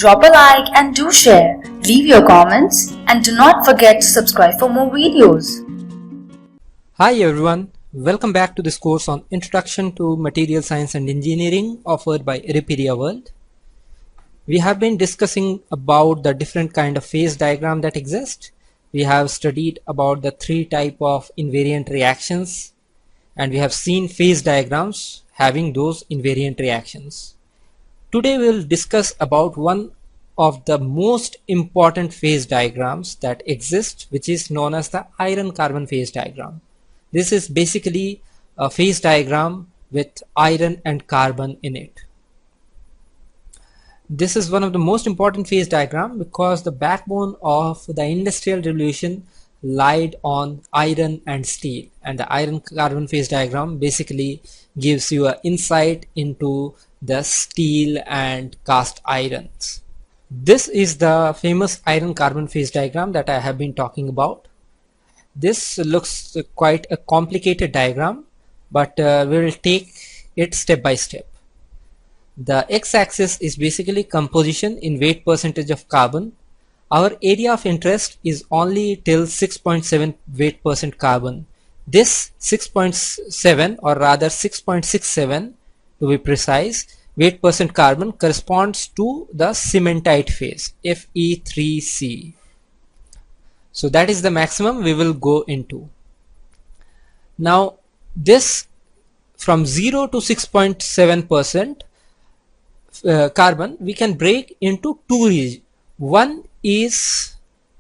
drop a like and do share. Leave your comments and do not forget to subscribe for more videos. Hi everyone, welcome back to this course on Introduction to Material Science and Engineering offered by Eripedia World. We have been discussing about the different kind of phase diagram that exist. We have studied about the three type of invariant reactions and we have seen phase diagrams having those invariant reactions. Today we will discuss about one of the most important phase diagrams that exist, which is known as the iron-carbon phase diagram. This is basically a phase diagram with iron and carbon in it. This is one of the most important phase diagram because the backbone of the Industrial Revolution lied on iron and steel, and the iron-carbon phase diagram basically gives you an insight into the steel and cast irons. This is the famous iron-carbon phase diagram that I have been talking about. This looks quite a complicated diagram, but we will take it step by step. The x-axis is basically composition in weight percentage of carbon. Our area of interest is only till 6.7 weight percent carbon. This 6.7 or rather 6.67 to be precise weight percent carbon corresponds to the cementite phase Fe3C. So that is the maximum we will go into. Now this from 0 to 6.7% carbon we can break into two regions. One is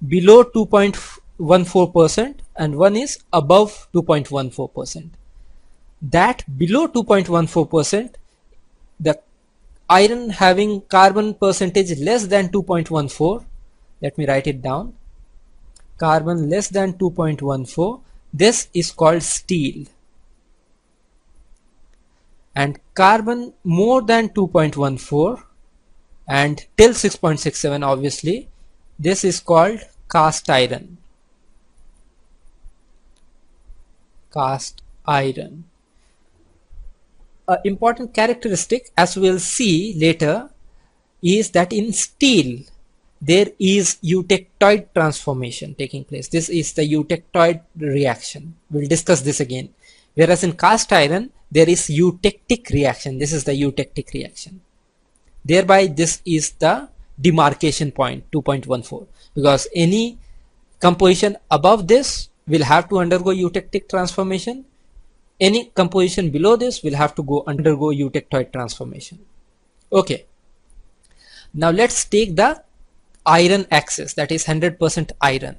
below 2.14% and one is above 2.14%. That below 2.14%, the iron having carbon percentage less than 2.14, let me write it down, carbon less than 2.14, this is called steel. And carbon more than 2.14 and till 6.67 obviously, this is called cast iron. Cast iron. An important characteristic, as we will see later, is that in steel there is eutectoid transformation taking place. This is the eutectoid reaction. We will discuss this again. Whereas in cast iron there is eutectic reaction. This is the eutectic reaction. Thereby this is the demarcation point 2.14, because any composition above this will have to undergo eutectic transformation. Any composition below this will have to undergo eutectoid transformation. Okay. Now let's take the iron axis, that is 100% iron.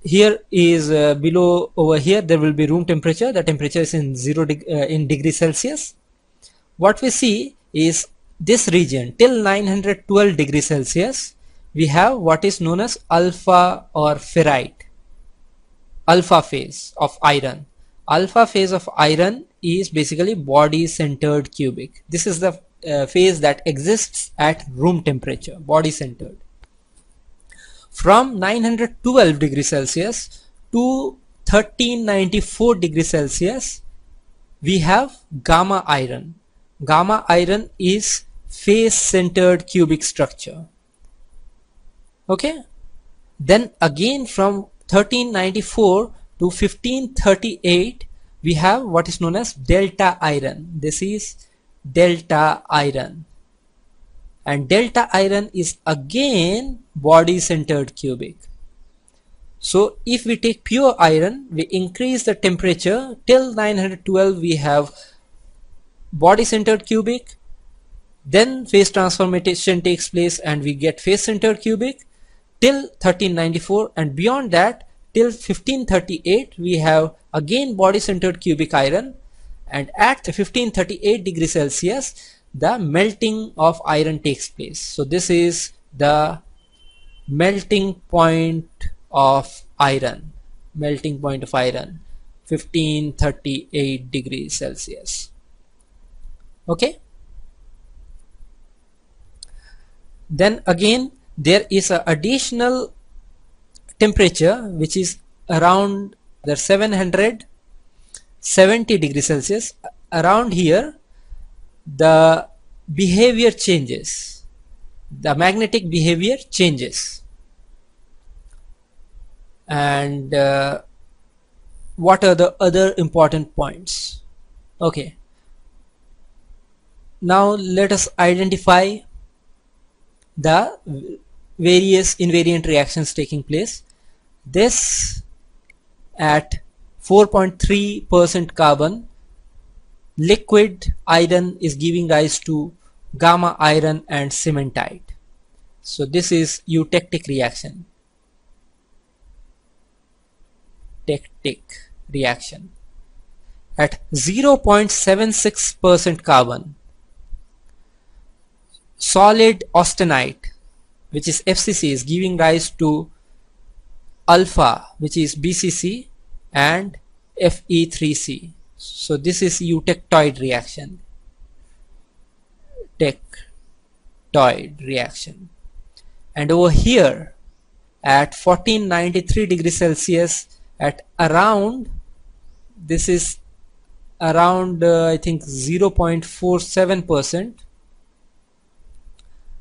Here is below over here there will be room temperature. The temperature is in in degrees Celsius. What we see is this region till 912 degrees Celsius we have what is known as alpha or ferrite, alpha phase of iron. Alpha phase of iron is basically body centered cubic. This is the phase that exists at room temperature, body centered. From 912 degrees Celsius to 1394 degrees Celsius we have gamma iron. Gamma iron is face centered cubic structure. Okay. Then again from 1394 to 1538 we have what is known as delta iron. This is delta iron, and delta iron is again body centered cubic. So if we take pure iron, we increase the temperature till 912 we have body centered cubic, then phase transformation takes place and we get face centered cubic till 1394, and beyond that till 1538 we have again body centered cubic iron, and at 1538 degrees Celsius the melting of iron takes place. So this is the melting point of iron, 1538 degrees Celsius. Okay. Then again there is an additional temperature which is around the 770 degrees Celsius. Around here the behavior changes. the magnetic behavior changes. And what are the other important points? Okay, now let us identify the various invariant reactions taking place. This at 4.3% carbon, liquid iron is giving rise to gamma iron and cementite. So this is eutectic reaction. Eutectic reaction. At 0.76% carbon, solid austenite, which is FCC, is giving rise to alpha, which is BCC, and Fe3C. So this is eutectoid reaction. Tectoid reaction. And over here at 1493 degrees Celsius, at around, this is around I think 0.47%,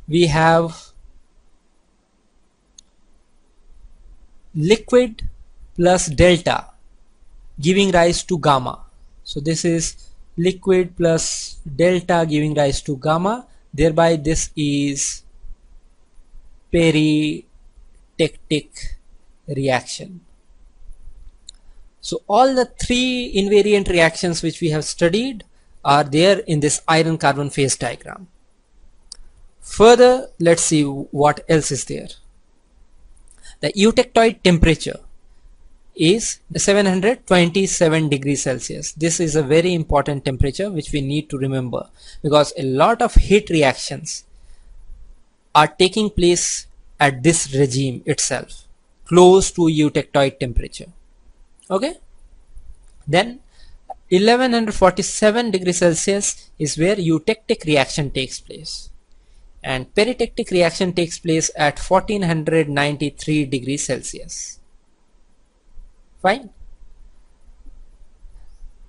we have liquid plus delta giving rise to gamma. So this is liquid plus delta giving rise to gamma, thereby this is peritectic reaction. So all the three invariant reactions which we have studied are there in this iron carbon phase diagram. Further, let's see what else is there. The eutectoid temperature is 727 degrees Celsius. This is a very important temperature which we need to remember, because a lot of heat reactions are taking place at this regime itself, close to eutectoid temperature. Okay, then 1147 degrees Celsius is where eutectic reaction takes place, and peritectic reaction takes place at 1493 degrees Celsius. Fine.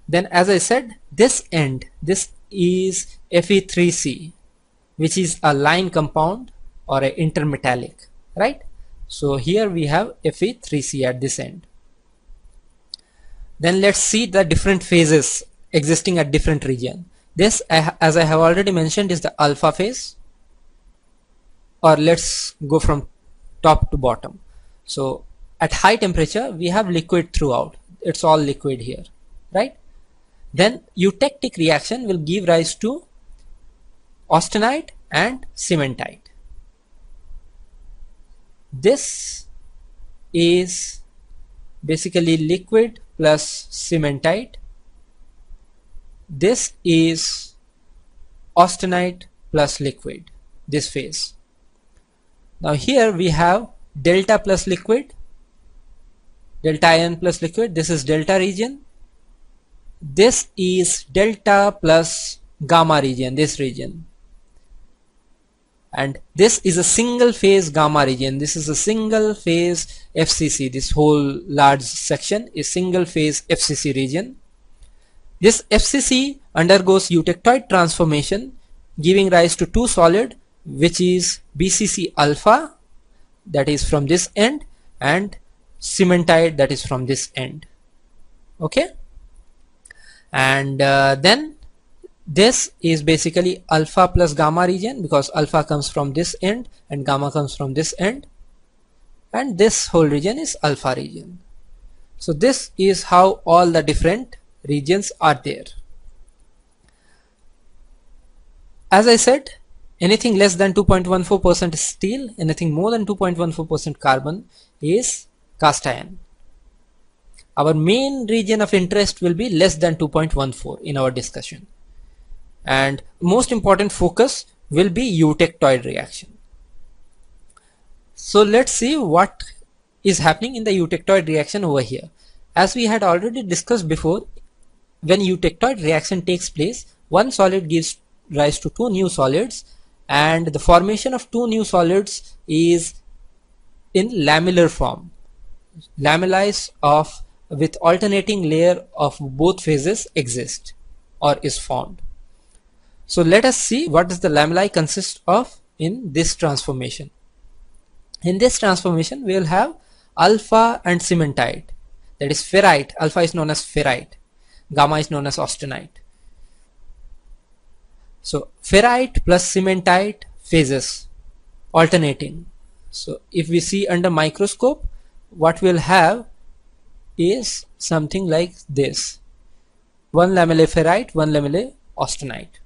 Then, as I said, this end, this is Fe3C, which is a line compound or an intermetallic, right? So here we have Fe3C at this end. Then let's see the different phases existing at different region. This, as I have already mentioned, is the alpha phase, or let's go from top to bottom. So at high temperature we have liquid throughout, it's all liquid here, right? Then eutectic reaction will give rise to austenite and cementite. This is basically liquid plus cementite. This is austenite plus liquid, this phase. Now here we have delta plus liquid, delta ion plus liquid. This is delta region. This is delta plus gamma region, this region. And this is a single phase gamma region. This is a single phase FCC. This whole large section is single phase FCC region. This FCC undergoes eutectoid transformation, giving rise to two solid, which is BCC alpha, that is from this end, and cementite, that is from this end. Okay, and then this is basically alpha plus gamma region, because alpha comes from this end and gamma comes from this end, and this whole region is alpha region. So this is how all the different regions are there. As I said, anything less than 2.14% is steel, anything more than 2.14% carbon is cast iron. Our main region of interest will be less than 2.14 in our discussion, and most important focus will be eutectoid reaction. So let's see what is happening in the eutectoid reaction over here. As we had already discussed before, when eutectoid reaction takes place, one solid gives rise to two new solids, and the formation of two new solids is in lamellar form. Lamellae of with alternating layer of both phases exist or is formed. So let us see what does the lamellae consist of. in this transformation. In this transformation, we will have alpha and cementite, that is ferrite. Alpha is known as ferrite, gamma is known as austenite. So ferrite plus cementite phases alternating. So if we see under microscope, what we'll have is something like this: one lamellae ferrite, one lamellae austenite.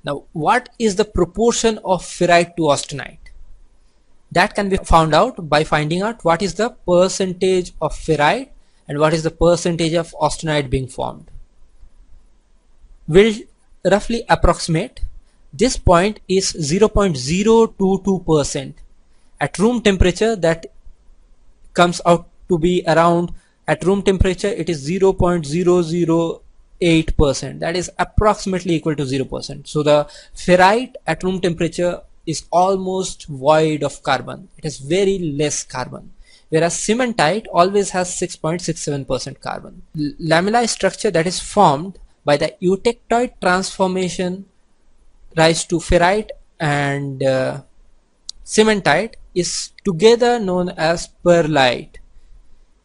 Now what is the proportion of ferrite to austenite? That can be found out by finding out what is the percentage of ferrite and what is the percentage of austenite being formed. We'll roughly approximate. This point is 0.022%. At room temperature, that comes out to be around, at room temperature it is 0.008%. that is approximately equal to 0%. So the ferrite at room temperature is almost void of carbon. It has very less carbon, whereas cementite always has 6.67% carbon. Lamellae structure that is formed by the eutectoid transformation rise to ferrite and cementite is together known as pearlite.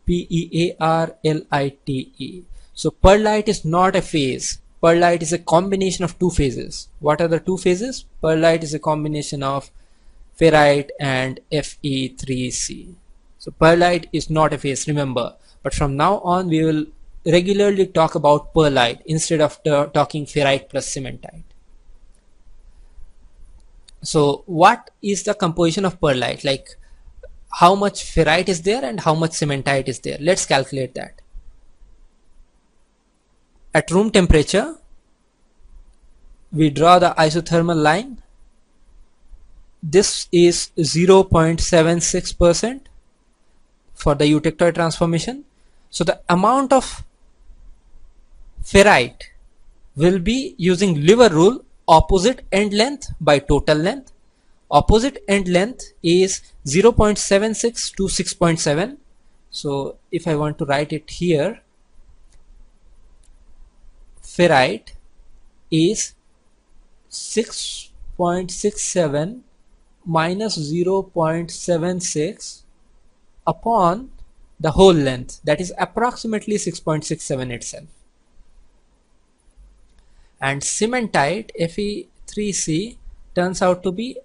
Pearlite. So pearlite is not a phase. Pearlite is a combination of two phases. What are the two phases? Pearlite is a combination of ferrite and Fe3C. So pearlite is not a phase, remember. But from now on we will regularly talk about pearlite instead of talking ferrite plus cementite. So what is the composition of pearlite? Like how much ferrite is there and how much cementite is there? Let's calculate that. At room temperature, we draw the isothermal line. This is 0.76% for the eutectoid transformation. So the amount of ferrite will be using Liver rule, opposite end length by total length. Opposite end length is 0.76 to 6.7. So if I want to write it here, ferrite is 6.67 minus 0.76 upon the whole length, that is approximately 6.67 itself. And cementite Fe3C turns out to be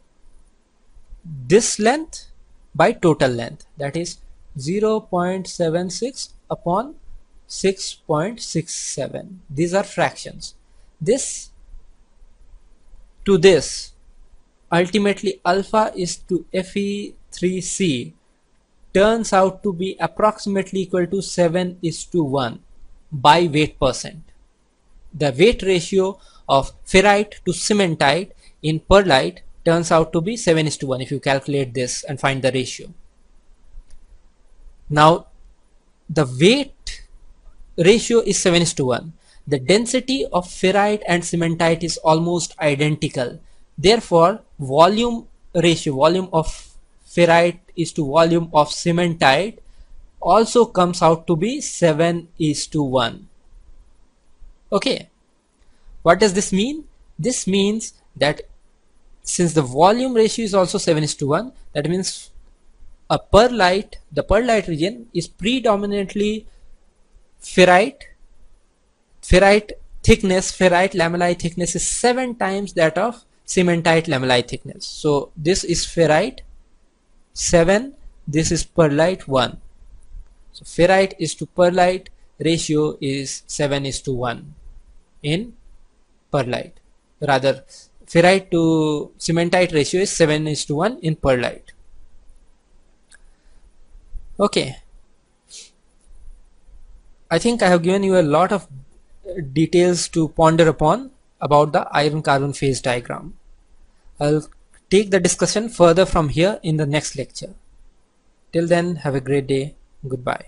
this length by total length, that is 0.76 upon 6.67. These are fractions. This to this, ultimately alpha is to Fe3C turns out to be approximately equal to 7:1 by weight percent. The weight ratio of ferrite to cementite in pearlite turns out to be 7:1 if you calculate this and find the ratio. Now the weight ratio is 7:1. The density of ferrite and cementite is almost identical. Therefore, volume ratio, volume of ferrite is to volume of cementite also comes out to be 7:1. Okay, what does this mean? This means that since the volume ratio is also 7:1, that means the pearlite region is predominantly ferrite thickness, ferrite lamellae thickness is 7 times that of cementite lamellae thickness. So this is ferrite 7, this is pearlite 1. So ferrite is to pearlite ratio is 7:1 in pearlite. Rather, ferrite to cementite ratio is 7:1 in pearlite. Okay, I think I have given you a lot of details to ponder upon about the iron carbon phase diagram. I'll take the discussion further from here in the next lecture. Till then, have a great day. Goodbye.